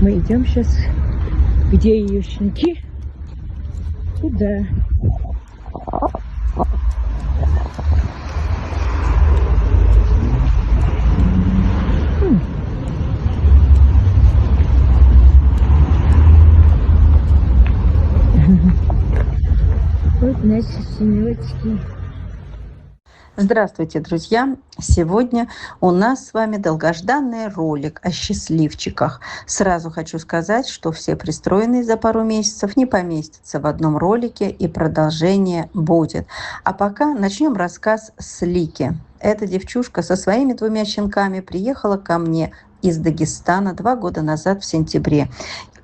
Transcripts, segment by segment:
Мы идем сейчас, где ее щенки, туда. Вот наши щеночки. Здравствуйте, друзья! Сегодня у нас с вами долгожданный ролик о счастливчиках. Сразу хочу сказать, что все пристроенные за пару месяцев не поместятся в одном ролике, и продолжение будет. А пока начнем рассказ с Лики. Эта девчушка со своими 2 щенками приехала ко мне из Дагестана 2 года назад в сентябре.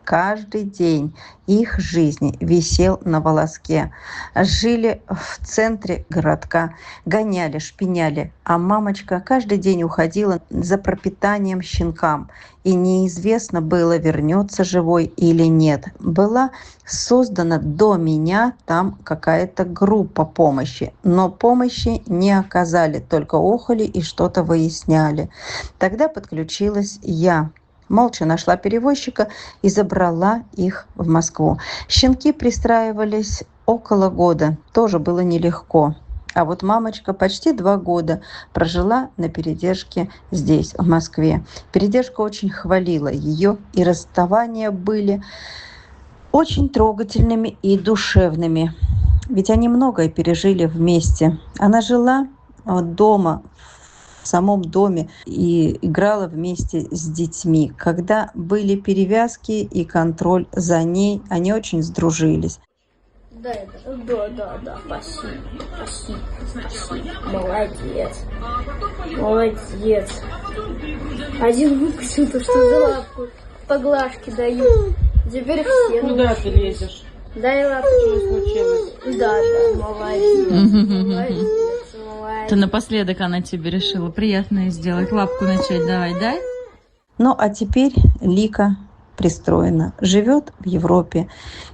Каждый день их жизни висел на волоске. Жили в центре городка, гоняли, шпиняли, а мамочка каждый день уходила за пропитанием щенкам. И неизвестно было, вернется живой или нет. Была создана до меня там какая-то группа помощи, но помощи не оказали, только охали и что-то выясняли. Тогда подключилась я. Молча нашла перевозчика и забрала их в Москву. Щенки пристраивались около года, тоже было нелегко. А вот мамочка почти 2 года прожила на передержке здесь, в Москве. Передержка очень хвалила ее, и расставания были очень трогательными и душевными. Ведь они многое пережили вместе. Она жила дома, в самом доме, и играла вместе с детьми. Когда были перевязки и контроль за ней, они очень сдружились. Да, спасибо. Молодец. Один выпустил, то что за лапку поглажки дают. Теперь все. Куда ты лезешь? Дай лапку. Что случилось? Да, молодец. Это напоследок она тебе решила приятное сделать, лапку начать давай, да? Ну а теперь Лика пристроена, живет в Европе.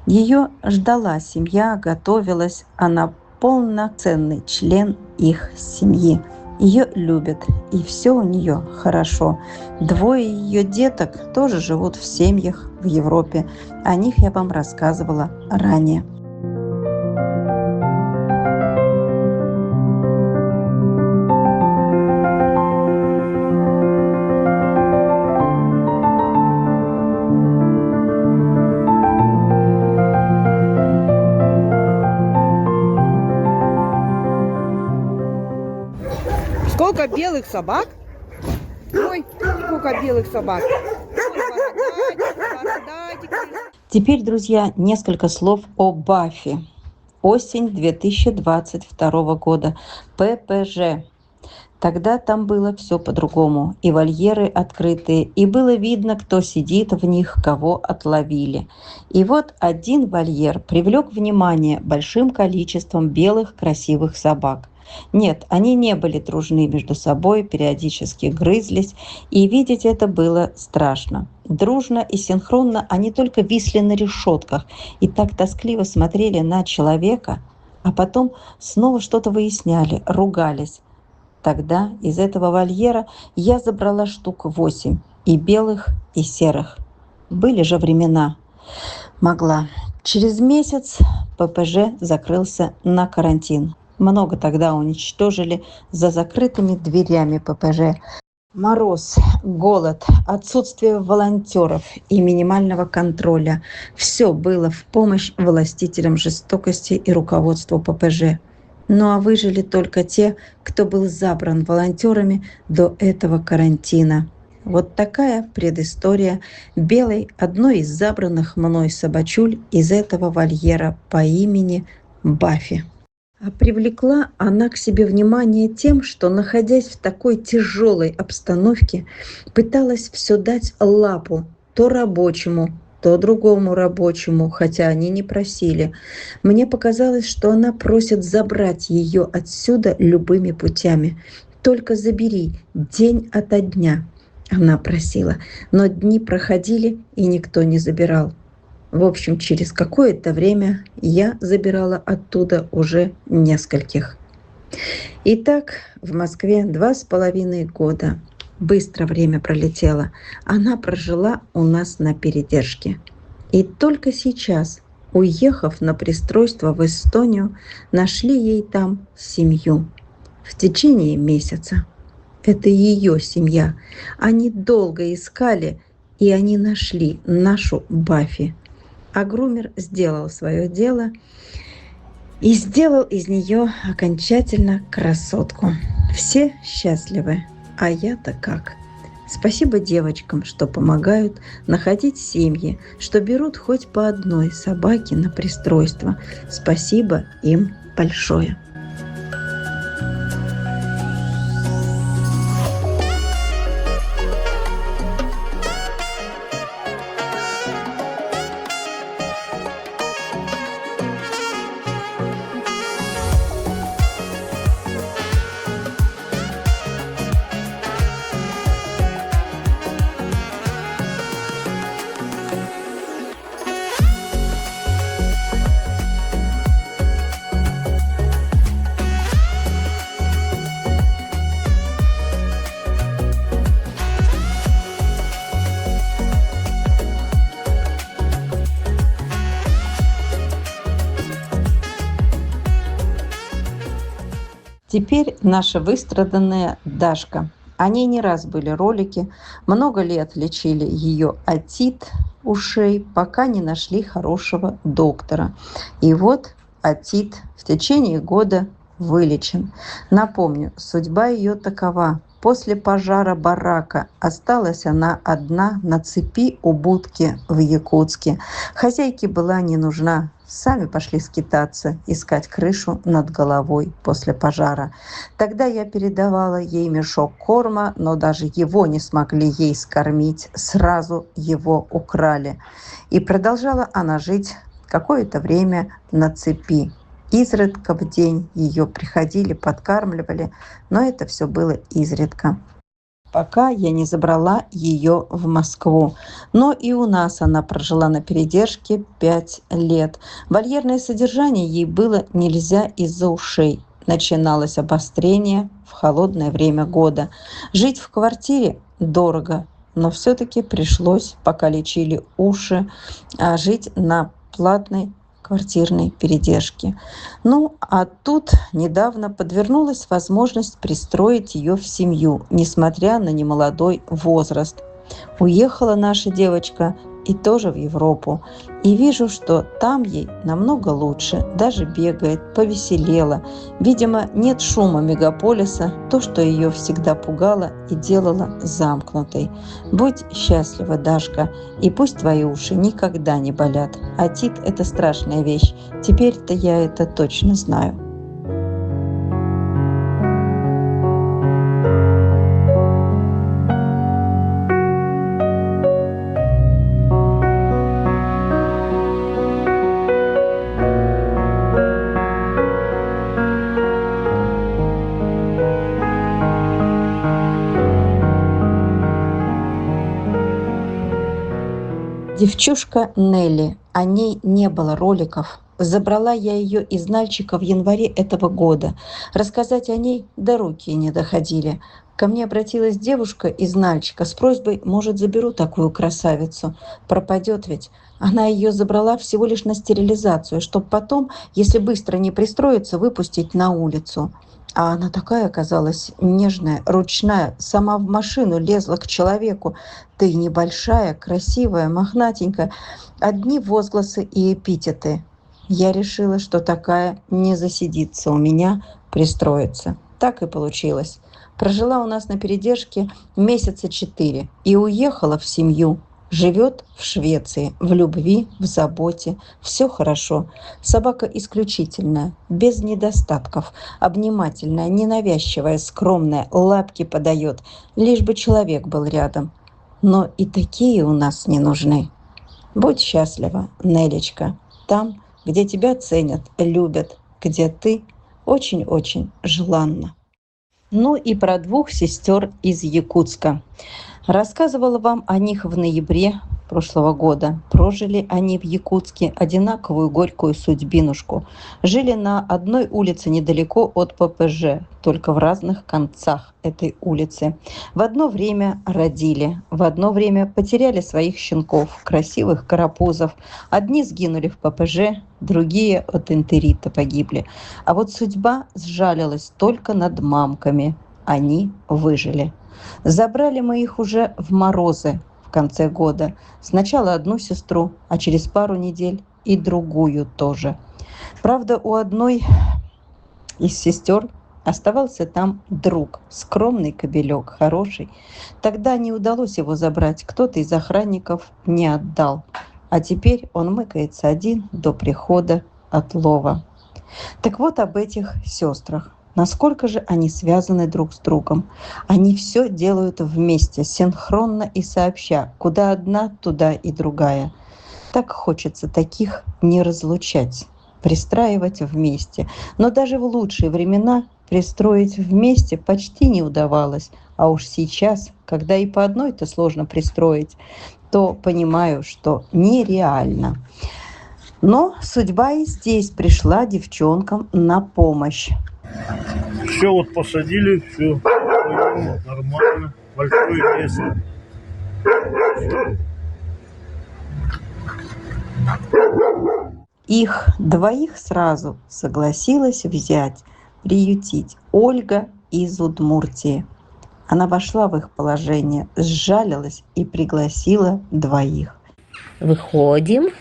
Ее ждала семья, готовилась. Она полноценный член их семьи. Ее любят, и все у нее хорошо. 2 ее деток тоже живут в семьях в Европе. О них я вам рассказывала ранее. Сколько белых собак? Ой, сколько белых собак. Ой, бородатик. Теперь, друзья, несколько слов о Баффи. Осень 2022 года. ППЖ. Тогда там было все по-другому. И вольеры открытые, и было видно, кто сидит в них, кого отловили. И вот один вольер привлек внимание большим количеством белых красивых собак. Нет, они не были дружны между собой, периодически грызлись, и видеть это было страшно. Дружно и синхронно они только висли на решетках и так тоскливо смотрели на человека, а потом снова что-то выясняли, ругались. Тогда из этого вольера я забрала штук 8, и белых, и серых. Были же времена. Могла. Через месяц ППЖ закрылся на карантин. Много тогда уничтожили за закрытыми дверями ППЖ. Мороз, голод, отсутствие волонтеров и минимального контроля – все было в помощь властителям жестокости и руководству ППЖ. Ну а выжили только те, кто был забран волонтерами до этого карантина. Вот такая предыстория белой, одной из забранных мной собачуль из этого вольера по имени Баффи. А привлекла она к себе внимание тем, что, находясь в такой тяжелой обстановке, пыталась все дать лапу то рабочему, то другому рабочему, хотя они не просили. Мне показалось, что она просит забрать ее отсюда любыми путями. «Только забери, день ото дня», она просила, но дни проходили, и никто не забирал. В общем, через какое-то время я забирала оттуда уже нескольких. Итак, в Москве 2,5 года. Быстро время пролетело. Она прожила у нас на передержке. И только сейчас, уехав на пристройство в Эстонию, нашли ей там семью. В течение месяца. Это ее семья. Они долго искали, и они нашли нашу Баффи. А грумер сделал свое дело и сделал из нее окончательно красотку. Все счастливы, а я-то как? Спасибо девочкам, что помогают находить семьи, что берут хоть по одной собаке на пристройство. Спасибо им большое. Теперь наша выстраданная Дашка. О ней не раз были ролики. Много лет лечили ее отит ушей, пока не нашли хорошего доктора. И вот отит в течение года вылечен. Напомню, судьба ее такова. После пожара барака осталась она одна на цепи у будки в Якутске. Хозяйке была не нужна. Сами пошли скитаться, искать крышу над головой после пожара. Тогда я передавала ей мешок корма, но даже его не смогли ей скормить. Сразу его украли. И продолжала она жить какое-то время на цепи. Изредка в день ее приходили, подкармливали, но это все было изредка, пока я не забрала ее в Москву. Но и у нас она прожила на передержке 5 лет. Вольерное содержание ей было нельзя из-за ушей. Начиналось обострение в холодное время года. Жить в квартире дорого, но все-таки пришлось, пока лечили уши, жить на платной квартирной передержки. Ну, а тут недавно подвернулась возможность пристроить ее в семью, несмотря на немолодой возраст. Уехала наша девочка и тоже в Европу. И вижу, что там ей намного лучше, даже бегает, повеселела. Видимо, нет шума мегаполиса, то, что ее всегда пугало и делало замкнутой. Будь счастлива, Дашка, и пусть твои уши никогда не болят. Отит – это страшная вещь. Теперь-то я это точно знаю. Девчушка Нелли, о ней не было роликов. Забрала я ее из Нальчика в январе этого года. Рассказать о ней до руки не доходили. Ко мне обратилась девушка из Нальчика с просьбой, может, заберу такую красавицу. Пропадет ведь. Она ее забрала всего лишь на стерилизацию, чтобы потом, если быстро не пристроится, выпустить на улицу. А она такая оказалась нежная, ручная, сама в машину лезла к человеку. Ты небольшая, красивая, мохнатенькая. Одни возгласы и эпитеты. Я решила, что такая не засидится у меня, пристроится. Так и получилось. Прожила у нас на передержке месяца 4 и уехала в семью. Живет в Швеции, в любви, в заботе. Все хорошо. Собака исключительная, без недостатков, обнимательная, ненавязчивая, скромная, лапки подает, лишь бы человек был рядом. Но и такие у нас не нужны. Будь счастлива, Нелечка, там, где тебя ценят, любят, где ты очень-очень желанна. Ну и про 2 сестер из Якутска. Рассказывала вам о них в ноябре прошлого года прожили они в Якутске одинаковую горькую судьбинушку. Жили на одной улице недалеко от ППЖ, только в разных концах этой улицы. В одно время родили, в одно время потеряли своих щенков, красивых карапузов. Одни сгинули в ППЖ, другие от энтерита погибли. А вот судьба сжалилась только над мамками. Они выжили. Забрали мы их уже в морозы в конце года. Сначала одну сестру, а через пару недель и другую тоже. Правда, у одной из сестер оставался там друг, скромный кобелек, хороший. Тогда не удалось его забрать, кто-то из охранников не отдал. А теперь он мыкается один до прихода отлова. Так вот об этих сестрах. Насколько же они связаны друг с другом. Они все делают вместе, синхронно и сообща. Куда одна, туда и другая. Так хочется таких не разлучать, пристраивать вместе. Но даже в лучшие времена пристроить вместе почти не удавалось. А уж сейчас, когда и по одной-то сложно пристроить, то понимаю, что нереально. Но судьба и здесь пришла девчонкам на помощь. Все вот посадили, все нормально, большое место. Их двоих сразу согласилась взять, приютить Ольга из Удмуртии. Она вошла в их положение, сжалилась и пригласила двоих. Выходим,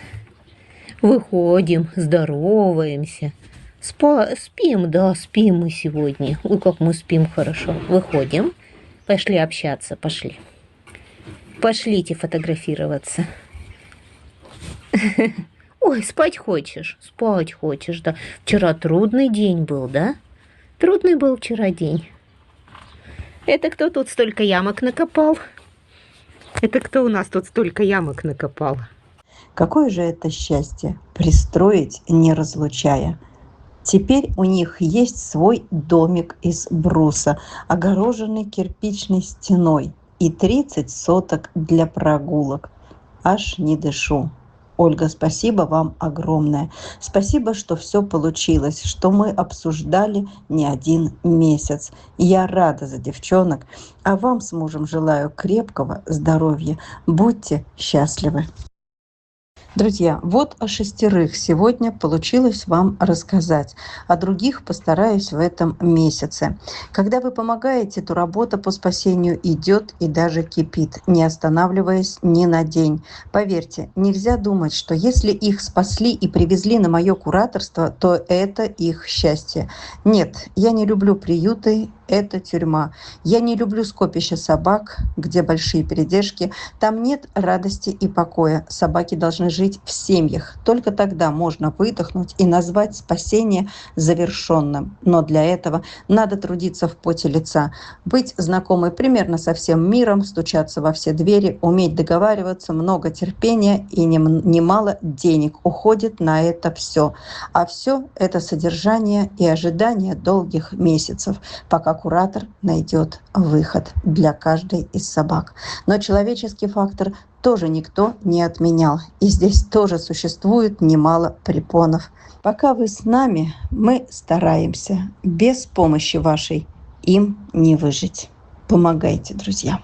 здороваемся. Спим, да, спим мы сегодня. Ой, как мы спим хорошо. Выходим. Пошли общаться, пошли. Пошлите фотографироваться. Ой, спать хочешь? Спать хочешь, да. Вчера трудный день был, да? Трудный был вчера день. Это кто тут столько ямок накопал? Это кто у нас тут столько ямок накопал? Какое же это счастье пристроить, не разлучая. Теперь у них есть свой домик из бруса, огороженный кирпичной стеной, и 30 соток для прогулок. Аж не дышу. Ольга, спасибо вам огромное. Спасибо, что все получилось, что мы обсуждали не один месяц. Я рада за девчонок, а вам с мужем желаю крепкого здоровья. Будьте счастливы. Друзья, вот о 6 сегодня получилось вам рассказать. О других постараюсь в этом месяце. Когда вы помогаете, то работа по спасению идет и даже кипит, не останавливаясь ни на день. Поверьте, нельзя думать, что если их спасли и привезли на мое кураторство, то это их счастье. Нет, я не люблю приюты, это тюрьма. Я не люблю скопища собак, где большие передержки. Там нет радости и покоя. Собаки должны жить в семьях. Только тогда можно выдохнуть и назвать спасение завершенным. Но для этого надо трудиться в поте лица, быть знакомой примерно со всем миром, стучаться во все двери, уметь договариваться, много терпения и немало денег уходит на это все. А все это содержание и ожидание долгих месяцев, пока куратор найдет выход для каждой из собак. Но человеческий фактор тоже никто не отменял. И здесь тоже существует немало препонов. Пока вы с нами, мы стараемся. Без помощи вашей им не выжить. Помогайте, друзья.